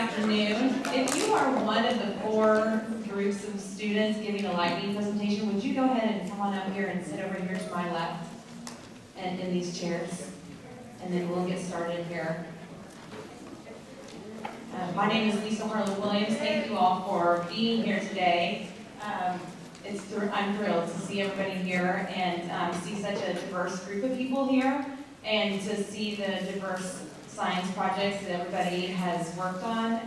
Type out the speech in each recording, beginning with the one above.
afternoon. If you are one of the 4 groups of students giving a lightning presentation, would you go ahead and come on up here and sit over here to my left and in these chairs? And then we'll get started here. My name is Lisa Harlan Williams. Thank you all for being here today. I'm thrilled to see everybody here and see such a diverse group of people here, and to see the diverse science projects that everybody has worked on.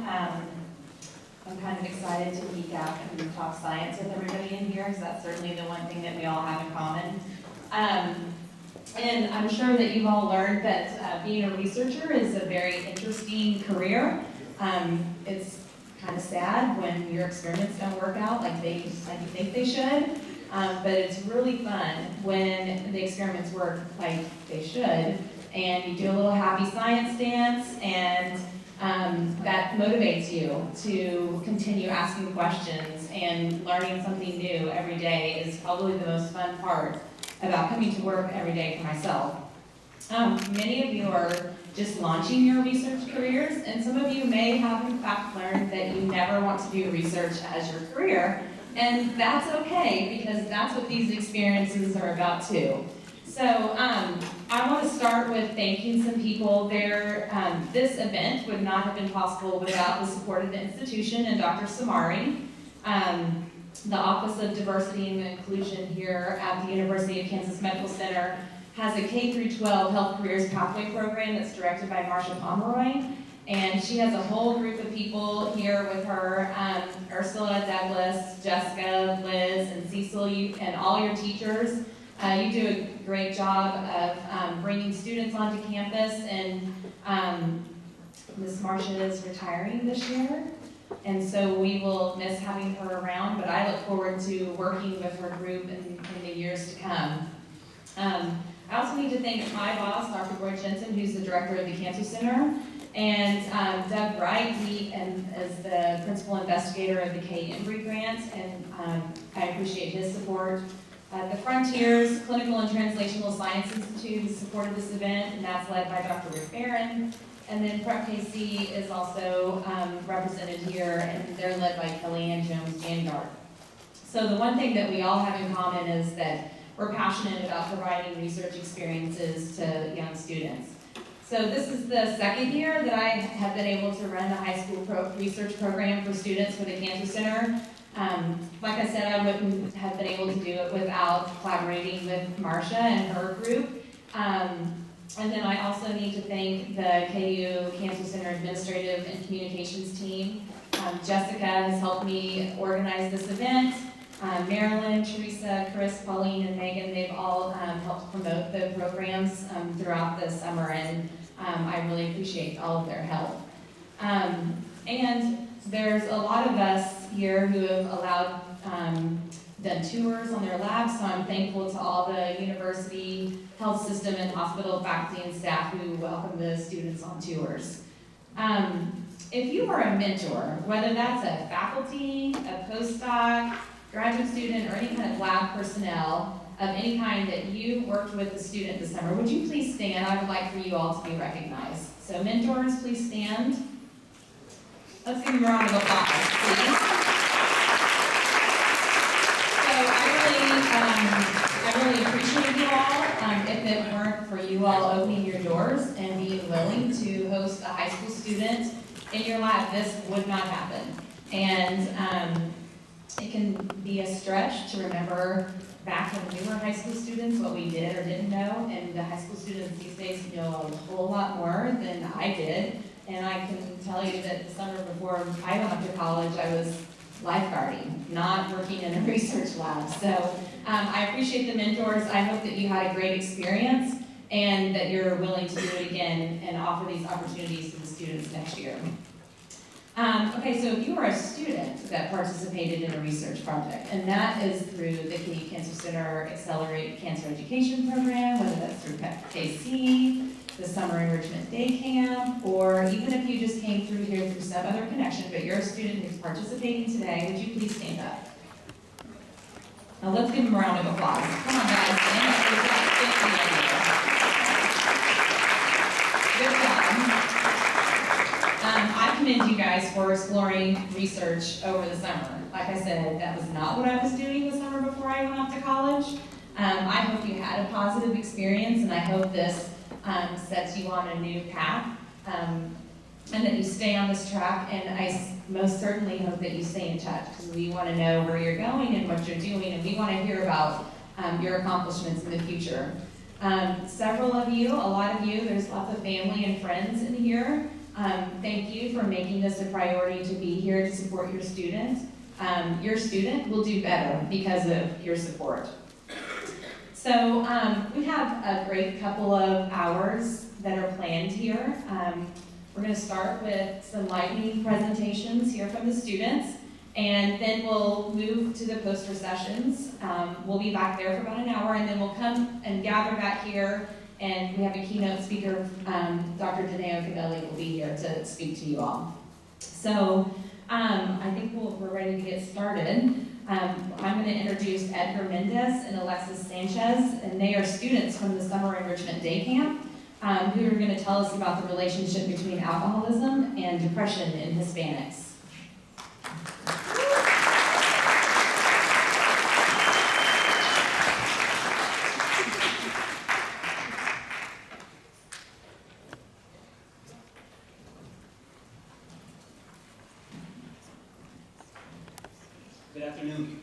I'm kind of excited to geek out and talk science with everybody in here, because that's certainly the one thing that we all have in common. And I'm sure that you've all learned that being a researcher is a very interesting career. It's kind of sad when your experiments don't work out like you think they should, but it's really fun when the experiments work like they should, and you do a little happy science dance, and that motivates you to continue asking questions, and learning something new every day is probably the most fun part about coming to work every day for myself. Many of you are just launching your research careers, and some of you may have in fact learned that you never want to do research as your career, and that's okay, because that's what these experiences are about too. So I want to start with thanking some people. This event would not have been possible without the support of the institution and Dr. Samari. The Office of Diversity and Inclusion here at the University of Kansas Medical Center has a K-12 Health Careers Pathway Program that's directed by Marsha Pomeroy, and she has a whole group of people here with her, Ursula, Douglas, Jessica, Liz, and Cecil, and all your teachers. You do a great job of bringing students onto campus, and Ms. Marsha is retiring this year, and so we will miss having her around, but I look forward to working with her group in the years to come. I also need to thank my boss, Dr. Roy Jensen, who's the director of the Cancer Center, and Doug Bright, he is the principal investigator of the K. Embry Grant, and I appreciate his support. The Frontiers Clinical and Translational Science Institute has supported this event, and that's led by Dr. Rick Barron. And then Prep KC is also represented here, and they're led by Kellyanne Jones-Vanguard. So the one thing that we all have in common is that we're passionate about providing research experiences to young students. So this is the second year that I have been able to run the high school research program for students for the Cancer Center. Like I said, I wouldn't have been able to do it without collaborating with Marsha and her group. And then I also need to thank the KU Cancer Center Administrative and Communications team. Jessica has helped me organize this event. Marilyn, Teresa, Chris, Pauline, and Megan, they've all helped promote the programs throughout the summer, and I really appreciate all of their help. And there's a lot of us here who have done tours on their labs, so I'm thankful to all the university, health system, and hospital faculty and staff who welcome the students on tours. If you are a mentor, whether that's a faculty, a postdoc, graduate student, or any kind of lab personnel of any kind that you've worked with the student this summer, would you please stand? I would like for you all to be recognized. So mentors, please stand. Let's give them a round of applause, please. So I really appreciate you all. If it weren't for you all opening your doors and being willing to host a high school student in your lab, this would not happen. And it can be a stretch to remember back when we were high school students what we did or didn't know, and the high school students these days know a whole lot more than I did. And I can tell you that the summer before I went up to college, I was lifeguarding, not working in a research lab. So I appreciate the mentors. I hope that you had a great experience and that you're willing to do it again and offer these opportunities to the students next year. Okay, so if you are a student that participated in a research project, and that is through the KU Cancer Center Accelerate Cancer Education Program, whether that's through PEP-KC, the Summer Enrichment Day Camp, or even if you just came through here through some other connection, but you're a student who's participating today, would you please stand up? Now let's give them a round of applause. Come on guys, stand up. We've got 50 of you. Good job. I commend you guys for exploring research over the summer. Like I said, that was not what I was doing the summer before I went off to college. I hope you had a positive experience, and I hope this sets you on a new path, and that you stay on this track. And I most certainly hope that you stay in touch, because we want to know where you're going and what you're doing, and we want to hear about your accomplishments in the future. Several of you, a lot of you, there's lots of family and friends in here. Thank you for making this a priority to be here to support your student. Your student will do better because of your support. So we have a great couple of hours that are planned here. We're going to start with some lightning presentations here from the students, and then we'll move to the poster sessions. We'll be back there for about an hour, and then we'll come and gather back here, and we have a keynote speaker, Dr. Daneo Cavelli will be here to speak to you all. So I think we're ready to get started. I'm going to introduce Edgar Mendez and Alexis Sanchez, and they are students from the Summer Enrichment Day Camp, who are going to tell us about the relationship between alcoholism and depression in Hispanics. Good afternoon.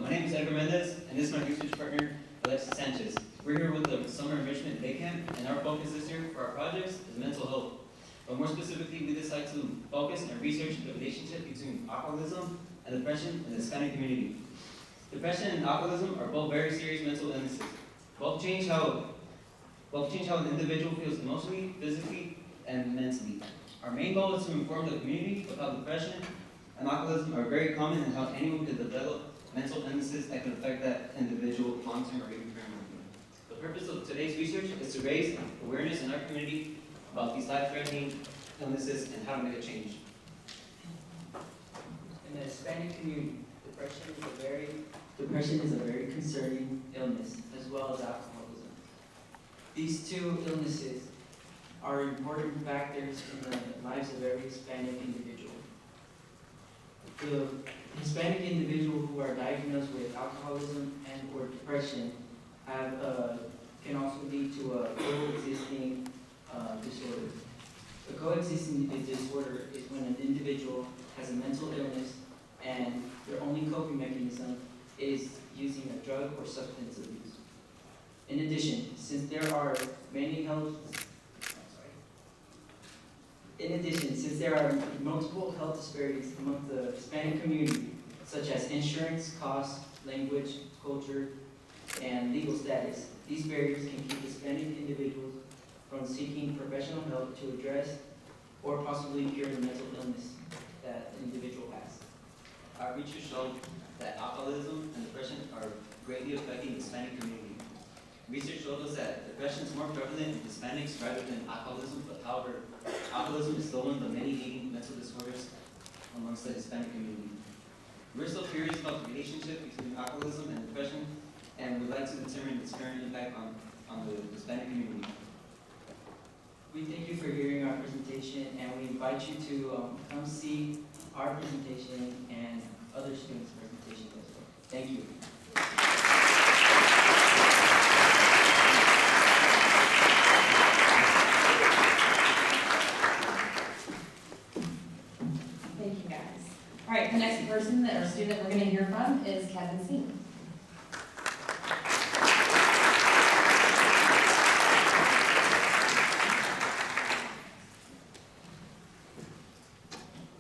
My name is Edgar Mendez, and this is my research partner, Alexis Sanchez. We're here with the Summer Enrichment Day Camp, and our focus this year for our projects is mental health. But more specifically, we decide to focus and research the relationship between alcoholism and depression in the Hispanic community. Depression and alcoholism are both very serious mental illnesses. Both change how an individual feels emotionally, physically, and mentally. Our main goal is to inform the community of how depression and alcoholism are very common, and how anyone could develop mental illnesses that can affect that individual long-term or even permanently. The purpose of today's research is to raise awareness in our community about these life-threatening illnesses and how to make a change. In the Hispanic community, depression is a very concerning illness, as well as alcoholism. These two illnesses are important factors in the lives of every Hispanic individual. The Hispanic individuals who are diagnosed with alcoholism and or depression can also lead to a coexisting disorder. A coexisting disorder is when an individual has a mental illness and their only coping mechanism is using a drug or substance abuse. In addition, since there are multiple health disparities among the Hispanic community, such as insurance, costs, language, culture, and legal status, these barriers can keep Hispanic individuals from seeking professional help to address or possibly cure the mental illness that the individual has. Our research showed that alcoholism and depression are greatly affecting the Hispanic community. Research showed us that depression is more prevalent in Hispanics rather than alcoholism, but however, alcoholism is still one of the many leading mental disorders amongst the Hispanic community. We're still curious about the relationship between alcoholism and depression, and would like to determine its current impact on the Hispanic community. We thank you for hearing our presentation, and we invite you to come see our presentation and other students' presentations as well. Thank you. Thank you, guys. All right, the next person or student we're going to hear from is Kevin Singh.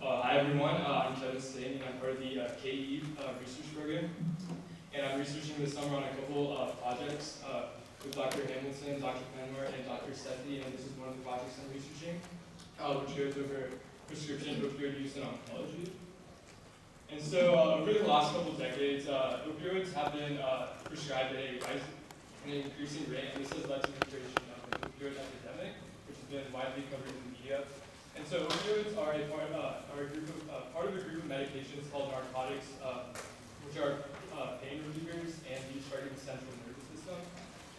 Hi everyone, I'm Kevin Singh, and I'm part of the KE research program. And I'm researching this summer on a couple projects with Dr. Hamilton, Dr. Penmore, and Dr. Sethi, and this is one of the projects I'm researching, which goes over prescription opioid use in oncology. And so over the last couple of decades, opioids have been prescribed at an increasing rate, and this has led to the creation of an opioid epidemic, which has been widely covered in the media. And so opioids are part of a group of medications called narcotics, which are pain relievers and these target the central nervous system.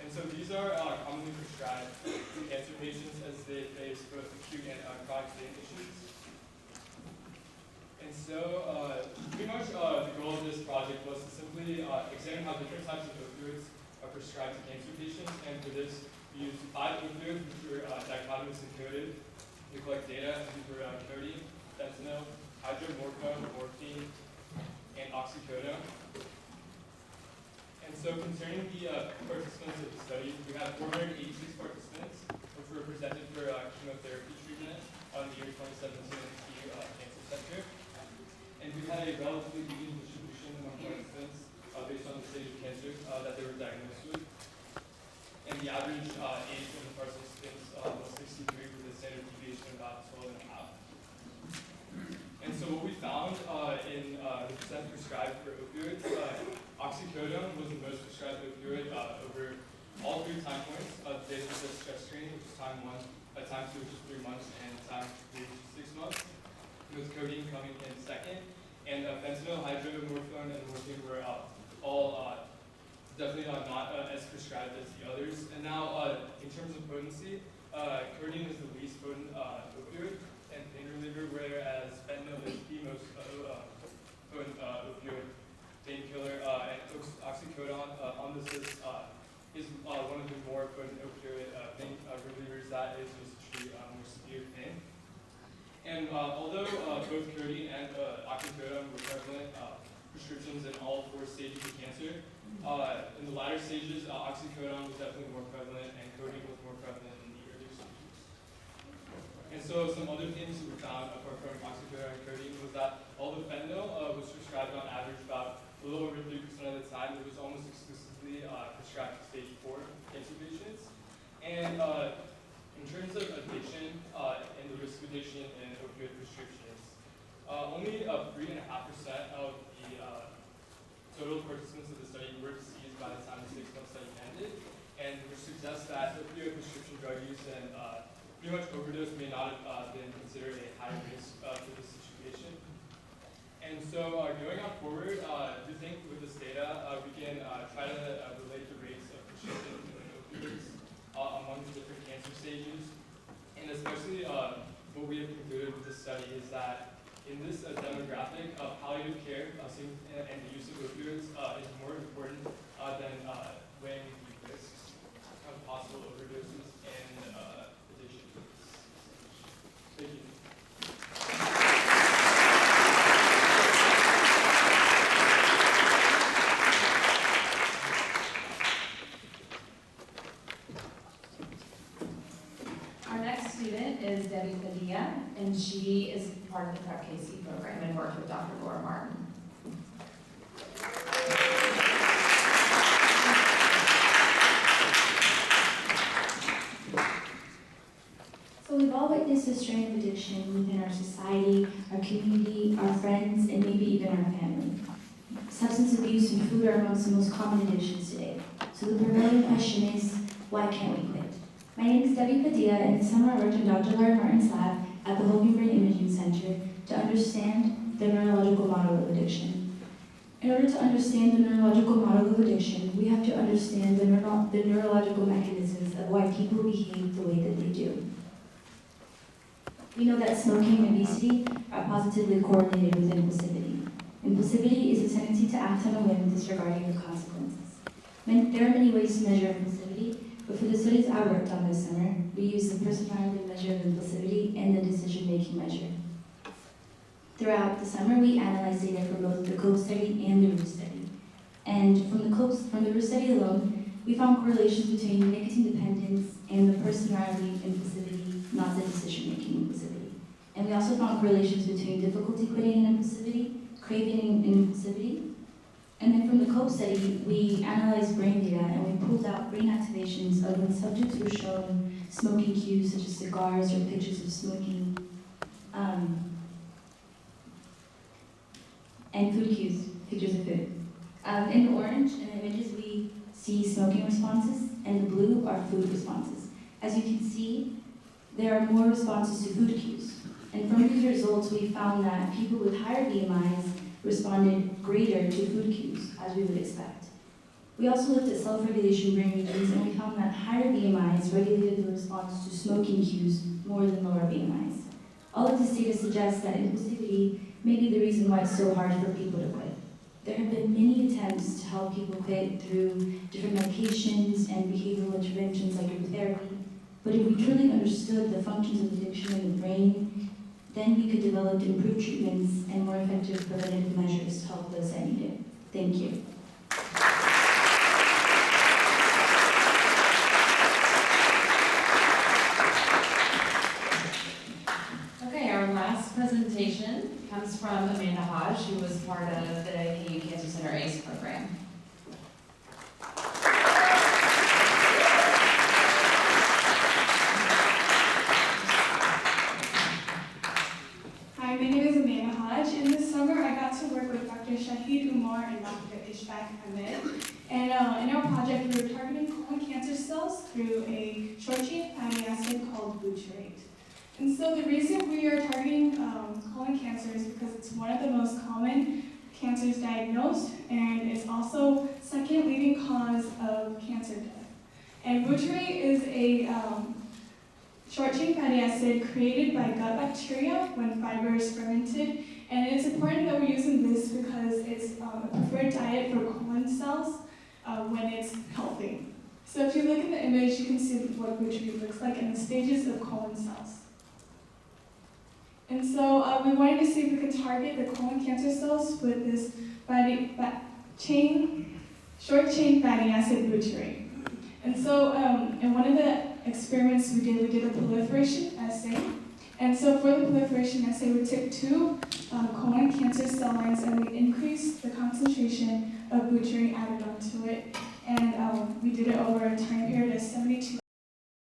And so these are commonly prescribed to cancer patients as they face both acute and chronic pain issues. And so, pretty much the goal of this project was to simply examine how different types of opioids are prescribed to cancer patients. And for this, we used 5 opioids, which were dichotomously coded. We collect data, and these were codeine, fentanyl, hydromorphone, morphine, and oxycodone. And so concerning the participants of the study, we had 486 participants, which were presented for chemotherapy treatment on the year 2017 in the Cancer Center. And we had a relatively even distribution among participants based on the stage of cancer that they were diagnosed with. And the average age of the participants was 63 with a standard deviation of about 12 and a half. And so what we found in the percent prescribed for opioids, oxycodone was the most prescribed opioid over all 3 time points. The data was stress screen, which is time 1, time 2, which is 3 months, and time 3, which is 6 months, with codeine coming in second. And fentanyl, hydromorphone, and morphine were all definitely not as prescribed as the others. And now, in terms of potency, codeine is the least potent opioid and pain reliever, whereas fentanyl is the most potent opioid painkiller, and oxycodone on this list is one of the more potent opioid pain relievers that is used to treat more severe pain. And although both codeine and oxycodone were prevalent prescriptions in all 4 stages of cancer, in the latter stages, oxycodone was definitely more prevalent, and codeine was more prevalent in the earlier stages. And so some other things we found apart from oxycodone and codeine was that although fentanyl was prescribed on average about a little over 3% of the time, it was almost exclusively prescribed to stage 4 cancer patients. And in terms of addiction and the risk of addiction in opioid prescriptions, only 3.5% of the total participants of the study were deceased by the time the 6-month study ended, and which suggests that opioid prescription drug use and pretty much overdose may not have been considered a high risk for this situation. And so going on forward, do you think with this data we can try to relate the rates of prescription opioids among the different cancer stages? And especially what we have concluded with this study is that in this demographic, palliative care and the use of opioids is more important than weighing the risks of possible overdoses and addiction. Thank you. Our next student is Debbie Padilla, and she is part of the PrepKC program and worked with Dr. Laura Martin. So we've all witnessed a strain of addiction within our society, our community, our friends, and maybe even our family. Substance abuse and food are amongst the most common addictions today. So the prevailing question is, why can't we quit? My name is Debbie Padilla, and this summer I worked in Dr. Laura Martin's lab at the Hogan Brain Imaging Center to understand the neurological model of addiction. In order to understand the neurological model of addiction, we have to understand the neurological mechanisms of why people behave the way that they do. We know that smoking and obesity are positively correlated with impulsivity. Impulsivity is a tendency to act on a whim disregarding the consequences. There are many ways to measure impulsivity, but for the studies I worked on this summer, we used the personality measure of impulsivity and the decision-making measure. Throughout the summer, we analyzed data from both the COPE study and the ROOT study. And from the ROOT study alone, we found correlations between nicotine dependence and the personality impulsivity, not the decision-making impulsivity. And we also found correlations between difficulty quitting and impulsivity, craving and impulsivity. And then from the COPE study, we analyzed brain data and we pulled out brain activations of when subjects were shown smoking cues such as cigars or pictures of smoking, and food cues, pictures of food. In the orange, in the images, we see smoking responses, and the blue are food responses. As you can see, there are more responses to food cues. And from these results, we found that people with higher BMIs responded greater to food cues, as we would expect. We also looked at self-regulation brain regions, and we found that higher BMIs regulated the response to smoking cues more than lower BMIs. All of this data suggests that impulsivity may be the reason why it's so hard for people to quit. There have been many attempts to help people quit through different medications and behavioral interventions like group therapy, but if we truly understood the functions of addiction in the brain, then we could develop improved treatments and more effective preventative measures to help those that need it. Thank you. Okay, our last presentation comes from Amanda Hodge, who was part of the KU Cancer Center ACE program. Hi, my name is Amanda Hodge, and this summer I got to work with Dr. Shahid Umar and Dr. Ishfaq Ahmed. And in our project, we were targeting colon cancer cells through a short-chain fatty acid called butyrate. And so the reason we are targeting colon cancer is because it's one of the most common cancers diagnosed, and it's also second leading cause of cancer death. And butyrate is a short-chain fatty acid created by gut bacteria when fiber is fermented, and it's important that we're using this because it's a preferred diet for colon cells when it's healthy. So if you look at the image, you can see what butyrate looks like in the stages of colon cells. And so we wanted to see if we could target the colon cancer cells with this short-chain fatty acid butyrate. And so in one of the experiments we did a proliferation assay. And so for the proliferation assay, we took 2 colon cancer cell lines and we increased the concentration of butyrate added onto it. And we did it over a time period